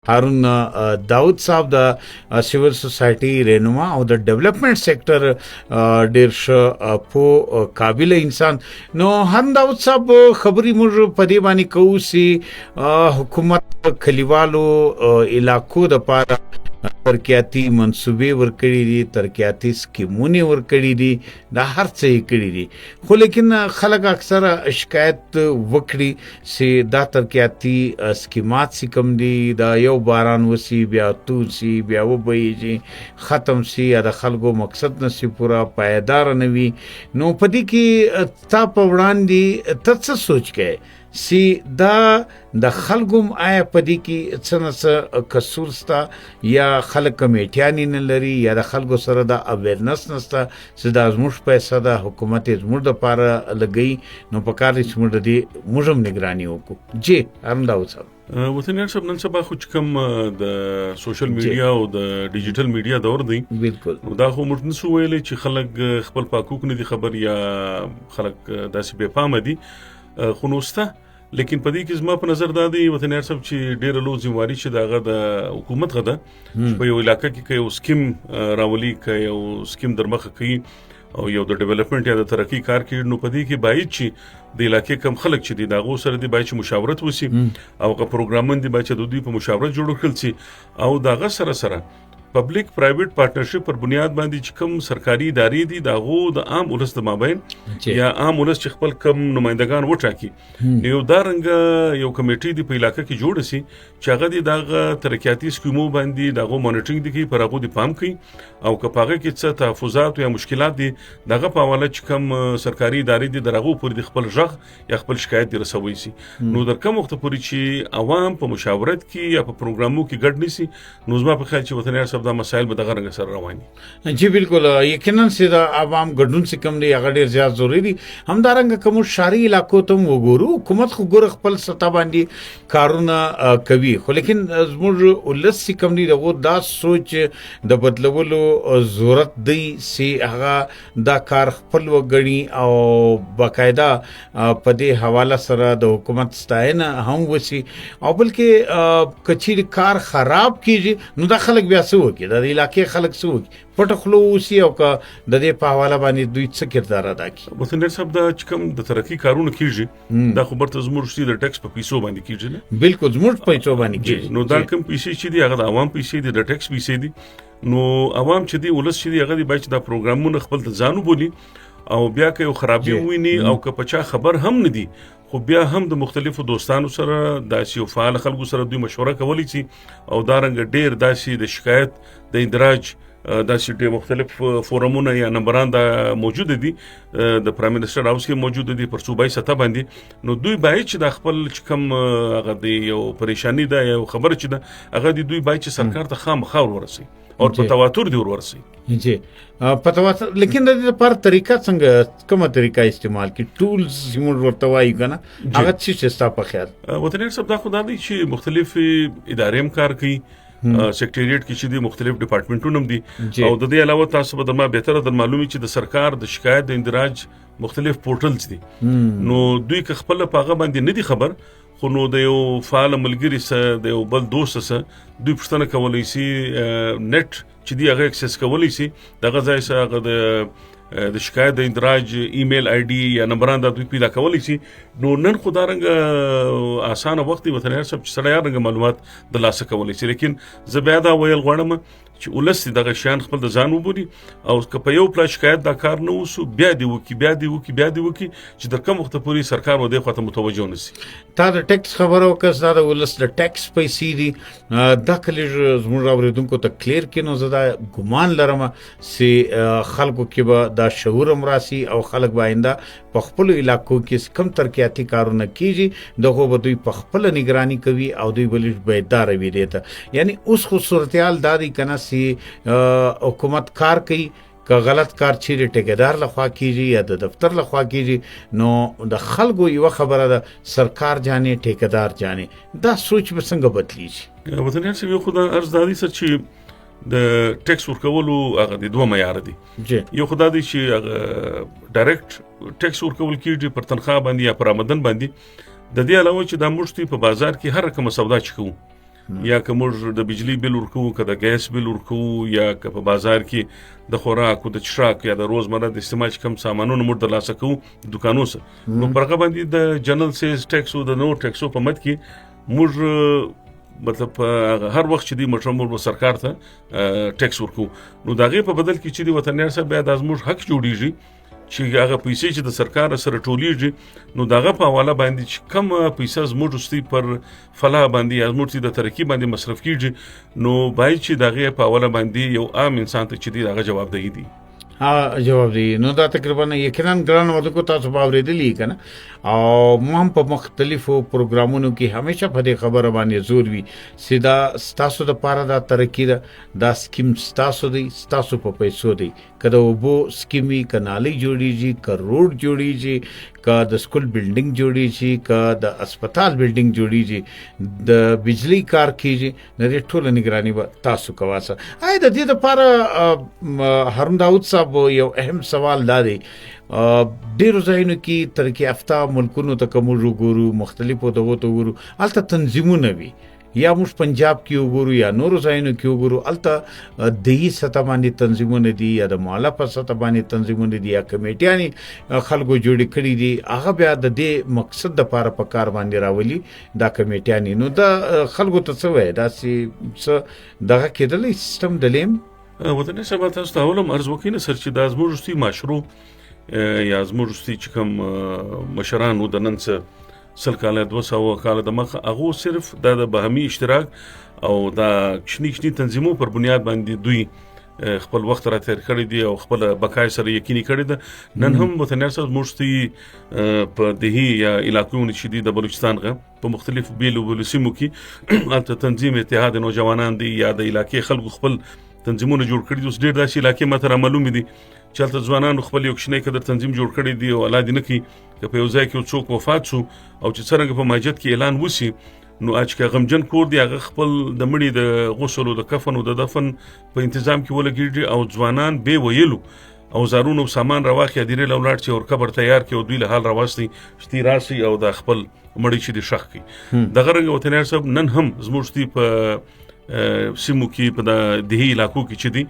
هارون داود صاحب د سیول سوسایټي رهنما او د ډیولپمنٹ سیکټر ډیر ښه په قابل انسان. نو هارون داود صاحب خبري موږ په دې باندې کوو چې حکومت کلیوالو علاقو د پاره ترقیاتي منصوبې ورکړي دي، ترقیاتي سکیمونه ورکړي دي، دا هر څه یې کړي دي، خو لیکن خلک اکثر شکایت وکړي چې دا ترقیاتي سکیمات چې کوم دي دا یو باران وسی بیا توسی بیا وبهیږي ختم سی، د خلکو مقصد نسی پورا پایدار نه وي. نو په دې کې تا په وړاندې ته څه سوچ کې سی دا د خلګوم آیا پدې کې څه قصور ستا یا خلک کمیټیانی نه لري یا د خلکو سره د اویرنس نسته چې دا زموږ پیسې د حکومت زموږ د پاره لګي، نو په کار چې موږ د موږ نگرانی وکړو. جی هارون داود صاحب وطنیان صاحب نن سبا خو چې کوم د سوشل میډیا او د ډیجیټل میډیا دور دی، بالکل نو دا خو موږ نسو ویلې چې خلک خپل پاکوک نه دي خبر یا خلک داسې بے فهمه دي، خو نوسته لیکن په دې کې زما په نظر دا دی وطنیان صاحب چې ډېر لوی ذمہواری چې داغه د حکومت غده په یو علاقې کې یو سکیم راولي کې یو سکیم درمخه کوي او یو د ډیولپمنٹ یا د ترقی کار کوي، نو په دې کې باید چې د علاقې کم خلک چې دي داغه سره دی باید چې مشاورت وسی او که پروګرامونه دی باید چې د دوی په مشاورت جوړ کړل شي او داغه سره پبلک پرایویټ پارټنرشپ پر بنیاد باندې چې کوم سرکاري ادارې دي داغه د عام ولس د مابین یا عام ولس چې خپل کم نمائندگان وټاکي، یو دارنګ یو کمیټي دی په علاقې کې جوړ شي چې هغه د داغه ترقیاتي سکیمو باندې داغه مانیټرینګ دی کوي، پر هغه دی پام کوي او که پاغه کې څه تحفظات یا مشکلات دي داغه په حواله چې کوم سرکاري ادارې دي درغه پر خپل ژغ یا خپل شکایت دی رسوي شي. نو در کوم وخت پورې چې عوام په مشاورت کې یا په پروګرامو کې ګډ نشي، نو زما په خیال چې وطنیان دا مسائل به دغه رنګ سره رواني. جی بالکل یقینا چې د عوام ګډون چې کوم دی هغه ډیر زیات ضروری دي. همدارنګه کوم شهري علاقو ته وګورو حکومت خو ګور خپل ستا باندې کارونه کوي، خو لیکن زموږ ولس چې کوم دی دغه دا سوچ د بدلولو ضرورت دی چې هغه دا کار خپل وګړي او باقاعده په دې حواله سره د حکومت ستاینه هم وسی، او بلکې کچیر کار خراب کیږي نو دا خلک بیا څه وکړي، د علاقې خلک څه وکړي پټ خلو وسی او که د دې په حواله باندې دوی څه کردار ادا کوي. وطنیان صاحب دا چې کوم د ترقی کارونه کیږي دا خبر ته زموږ د ټیکس په پیسو باندې کیږي نه، بالکل زموږ پیسو باندې کیږي. نو دا کوم پیسې چې دی هغه د عوام پیسې دي، د ټیکس پیسې دي، نو عوام چې دی ولس چې دی هغه دی باید دا پروګرامونه خپل ته ځانو بولی او بیا که یو خرابي ویني او که پچا خبر هم نه دي، خو بیا هم د مختلفو دوستانو سره داسې او فعال خلکو سره دوی مشوره کولی شي او دارنګ ډیر داسې د شکایت د اندراج داسې ډیر مختلف فورمونه یا نمبران دا موجود دي د پرایم منسٹر هاوس کې موجود دي پر صوبایي سطح باندې، نو دوی باید چې د خپل چې کوم هغه د یو پریشانی ده یو خبر چې ده هغه د دوی باید چې سرکار ته خامخا ورسي او په تواتر دی ورسي. جی په تواتر، لیکن د دې لپاره طریقه څنګه کومه طریقه استعمال کی ټولز موږ ورته وایو کنه هغه څه ستا په خیال وطنیان صاحب دا خدای دی چې مختلف ادارې هم کار کوي، سیکریټریټ کې چې دي مختلف ډپارټمنټونه هم دي او د دې علاوه تاسو به درما بهتره د معلومي چې د سرکار د شکایت د اندراج مختلف پورټلز دي، نو دوی که خپل پاغه باندې نه دي خبر، خو نو د یو فعال ملګری سره د یو بل دوست سره دوی پښتنه کولای شي نت چې دی هغه اکسس کولای شي دغه ځای سره هغه د شکایت د اندراج ایمیل آی ډي یا نمبران د دوی پیدا کولای شي. نو نن خدارنګ اسانه وخت وطنیان صاحب چې سره یارنګ معلومات د لاسه کولای شي، لیکن زه بیا دا ویل غواړم چې ولس دغه شان خپل د ځان وبوري او که په یو پلا شکایت دا کار نه وسو بیا دی وکی چې در کوم وخت پورې سرکار و دې خاطر متوجه نشي. تا د ټیکس خبرو کس دا د ولس د ټیکس پیسې دي دا کلی زموږ اوریدونکو ته کلیر کینو، زدا ګمان لرم چې خلکو کې به دا شعور امراسي او خلک باینده په خپل علاقو کې کم ترقیاتي کارونه کیږي دغه به دوی په خپل نگرانی کوي او دوی بل بیدار وي دیته. یعنی اوس خو صورتحال دا دی کنه حکومت کار کوي که غلط کار چیرې ټیکدار لخوا کیږي یا د دفتر لخوا کیږي، نو د خلکو یو خبره ده سرکار جانې ټیکدار جانې، دا سوچ به څنګه بدلیږي؟ وطنیان صاحب یو خدای ارزدادي سره چې د ټیکس ورکولو هغه د دوه معیار دي، یو خدای دی چې هغه ډایرکټ ټیکس ورکول کیږي پر تنخواه باندې یا پر آمدن باندې، د دې علاوه چې د موږ په بازار کې هر کومه سودا چکو یا که موږ د بجلی بل ورکو که د ګیس بل ورکو یا که په بازار کې د خوراک او د چشاک یا د روزمره د استعمال کم سامانونو موږ د لاسه کوو دکانو سره نو پرغه باندې د جنرال سیز ټیکس او د نو ټیکسو په مد کې موږ مطلب هر وخت چې دی موږ سرکار ته ټیکس ورکو نو دغه په بدل کې چې دی وطنیار صاحب بیا د ازموږ حق جوړیږي چې هغه پیسې چې د سرکار سره ټولیږي نو دغه په حواله باندې چې کم پیسې زموږ ستې پر فلاح باندې زموږ د ترقی باندې مصرف کیږي نو باید چې دغه په حواله باندې یو عام انسان ته چې دی هغه جواب دی جواب دی نو دا تقریبا یقینا ګران وته کو تاسو باورېدلی کنه او مهم په مختلفو پروګرامونو کې همیشه په دې خبره باندې زور وي سیدا ستاسو د پاره دا ترقی دا سکیم ستاسو دی ستاسو په پیسو دی کله وبو سکیمي کنالي جوړیږي کروڑ جوړیږي کا د سکول بلډینګ جوړیږي کا د هسپتال بلډینګ جوړیږي د بجلی کار کیږي د ټول نگرانی تاسو کواسه آی د دې لپاره هارون داود صاحب یو اهم سوال دی ډیرو ځایونو کې ترقی یافته ملکونو ته کوم وګورو مختلفو دغو ته وګورو الته تنظیمونه وي یا موږ پنجاب کې وګورو یا نورو ځایونو کې وګورو الته دهي سطح باندې تنظیمونه دي یا د معاله په سطح باندې تنظیمونه دي یا کمیټیانې خلکو جوړې کړي دي هغه بیا د دې مقصد لپاره په کار باندې راولي دا کمیټیانې نو دا خلکو ته څه وایي دا څه دغه کېدلی سیستم دلیم وطني صاحب تاسو ته ولم ارز وکینه سر چې د ازموږ ستې مشروع یا ازموږ ستې چې کوم مشرانو د نن څه 100 کاله 200 کاله د مخه هغه صرف د بهمي اشتراک او د کشنی تنظیمو پر بنیاد باندې دوی خپل وخت را تیر کړی دی او خپل بقای سره یقیني کړی دی نن هم وطنیار صاحب موږ په دهي یا علاقونو چې دی د بلوچستان غو په مختلف بیلو سیمو کې البته تنظیم اتحاد نوجوانان دی یا د علاقې خلکو خپل تنظیمونه جوړ کړي دي اوس ډېر داسې علاقې ماته را معلوم دي چې هلته ځوانانو خپل یو کوچنی قدر تنظیم جوړ کړی دی او الله دې نه کړي که په یو ځای کې څوک وفات شو او چې څرنګه په مسجد کې اعلان وشي نو اج که غمجن کور دی هغه خپل د مړي د غسل او د کفن او د دفن په تنظیم کې ولګیږي او ځوانان به ویلو او زارونو سامان راواخي د ریل اولاد چې اور قبر تیار کې او دوی له حال راوستي شتي راسي او د خپل مړي چې د شخ کی دغه رنګ وطنیار صاحب نن هم زموږ ستې په سیمو کې په د دهي علاقو کې چې دي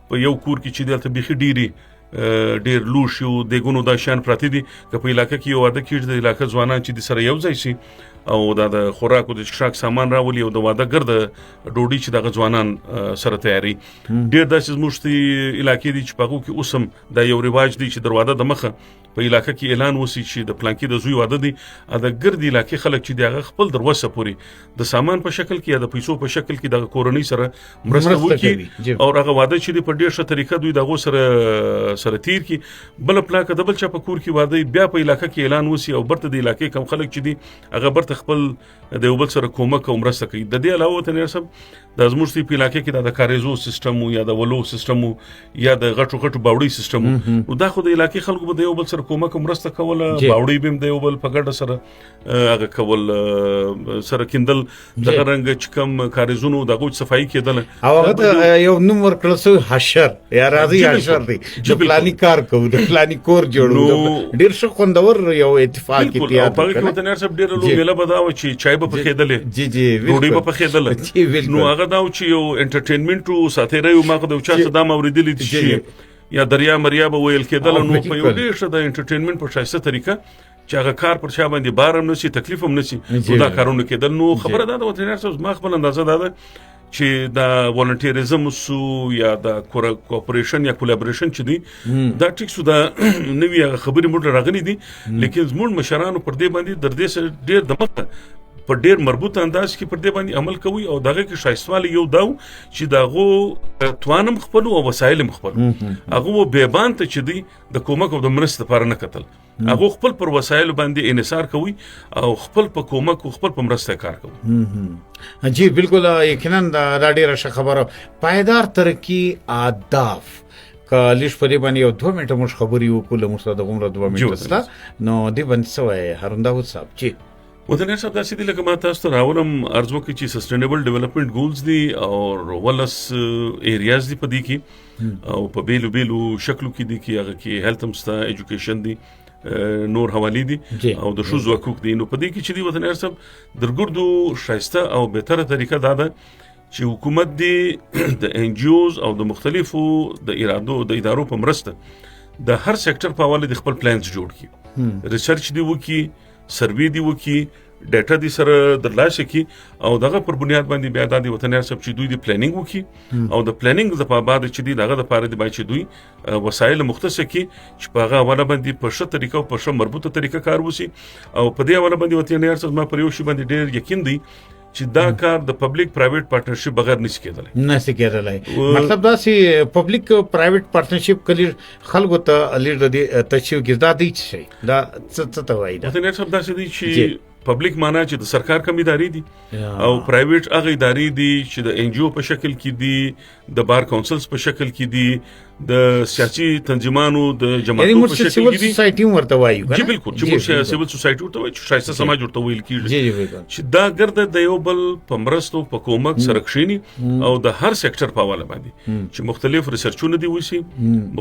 په یو کور کې چې دلته بيخي ډیر لوش یو د ګونو د شان پراتی دي که په علاقې کې یو واده کېږي د علاقې ځوانان چې د سره یو ځای شي او د خوراک او د شاک سامان راولي او د واده ګرد ډوډۍ چې د ځوانان سره تیاری ډیر داسې زموږ علاقې دي چې په هغه کې اوسم د یو رواج دی چې دروازه د مخه په علاقې کې اعلان وسی چې د پلانکی د زوی واده دی د ګرد علاقې خلک چې دغه خپل دروازه پوري د سامان په شکل کې یا د پیسو په شکل کې د کورنۍ سره مرسته وکړي او هغه واده چې په ډیر ښه طریقه دوی دغه سره تیر کی بل پلاکه د بل چا په کور کې واده بیا په علاقې کې اعلان وسی او برته د علاقې کم خلک چې دي هغه برته خپل د یو بل سره کومک او مرسته کوي د دې علاوه ته نرسم د زموږ په علاقې کې د کاریزو سیستم یا د ولو سیستم یا د غټو باوړی سیستم نو دا خو د علاقې خلکو به د یو بل سره کومک او مرسته کوله باوړی بیم د یو بل په ګډه سره هغه کول سره کیندل د رنګ چې کم کاریزونو د غوښ صفائی کېدل او هغه یو نوم ورکړل حشر یا راضي حشر دی د پلاني کار کوو د پلاني کور جوړو ډیر ښه خوندور یو اتفاق کې په هغه کې د نرسب ډیر لوی ویله بداو چې چای به پخېدلې جی ډوډۍ به پخېدل نو هغه دا چې یو انټرټینمنت او ساتيري او ماخه د چا څه دا موریدلې دي یا دریا مریا به ویل کېدل نو په یو ډیر ښه د انټرټینمنت په شایسته طریقه چې هغه کار پر چا باندې بارم نشي تکلیف هم نشي دا کارونه کېدل نو خبره ده د وطنیار صاحب ما خپل اندازه ده چې دا والنټیریزم سو یا د کوپریشن یا کولیبریشن چې دی دا ټیک سو دا نوې خبرې موږ راغلي دي لیکن زموږ مشرانو پر دې باندې در دې ډیر د مخه په ډیر مربوط انداز کې پر دې باندې عمل کوي او دغه کې شایستواله یو داو چې دغه توانم خپل او وسایل خپل هغه بیبان ته چې دی د کومک او د مرسته لپاره نه کتل هغه خپل پر وسایل باندې انحصار کوي او خپل په کومک او خپل په مرسته کار کوي جی بالکل یقینا دا ډیره ښه خبره پایدار ترقی اهداف کالیش په دې باندې یو 2 منټه مش خبري وکړو موږ د عمر 2 منټه ستا نو دې باندې سوې هارون داود صاحب چې وطنیار صاحب داسې دي لکه ما تاسو ته راولم ارزو کې چې سسټینیبل ډیولپمنٹ ګولز دي او ولس ایریاز دي په دې کې او په بیلو شکلو کې دي کې هغه کې هیلث هم ستا ایجوکیشن دي نور حوالی دي جی. او د شوز حقوق دي. نو په دې کې چې دی وطن ارسب درګردو شایسته او بهتره طریقه دا ده چې حکومت دی د ان جی اوز او د مختلفو د ادارو په مرسته د هر سېکټر په حواله د خپل پلانز جوړ کړي، ریسرچ دی وکي، سروې دی وکي، ډیټا دي سره درلاسه کی او دغه پر بنیاد باندې بیا د وطن ارسب چې دوی د پلانینګ وکي او د پلانینګ د په بعد چې دی دغه د پاره دی چې دوی وسایل مختص کی چې په هغه حواله باندې په ښه طریقه او په ښه مربوطه طریقه کار وسی او په دې حواله باندې وطن ارسب ما پر یو شی باندې ډیر یقین دی چې دا کار د پبلک پرایویټ پارټنرشپ بغیر نشي کېدلای. مطلب دا چې پبلک پرایویټ پارټنرشپ کلی خلکو ته لید د تشویق کې دا دی چې دا څه ته وایي. وطن ارسب دا څه دی چې پبلک معنا چې د سرکار کوم ادارې دي او پرایویټ هغه ادارې دي چې د ان جی او په شکل کې دي، د بار کونسلز په شکل کې دي، د سیاسي تنظیمانو د جماعتونو په شکل کې دي. سوسایټي ورته وایي. جی بالکل چې موږ سیول سوسایټي ورته وایي چې شایسته سماج ورته ویل کیږي چې دا ګرځي د یو بل په مرستو په کومک سره کښینی او د هر سېکټر په حواله باندې چې مختلف ریسرچونه دي وسی،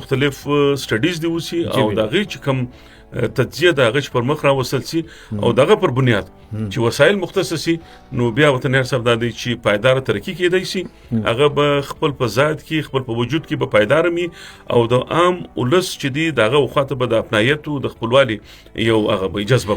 مختلف سټډیز دي وسی او دا غي چې کوم تجزیه د هغه پر مخ راوصل سي او دغه پر بنیاد چې وسایل مختص سي نو بیا وطن ارسب د دې چې پایدار ترقی کېدای سي، هغه به خپل په ذات کې خپل په وجود کې به پایدار مي او د عام ولس چې دی دغه وخته به د اپنایت او د خپلوالي یو هغه به جذبه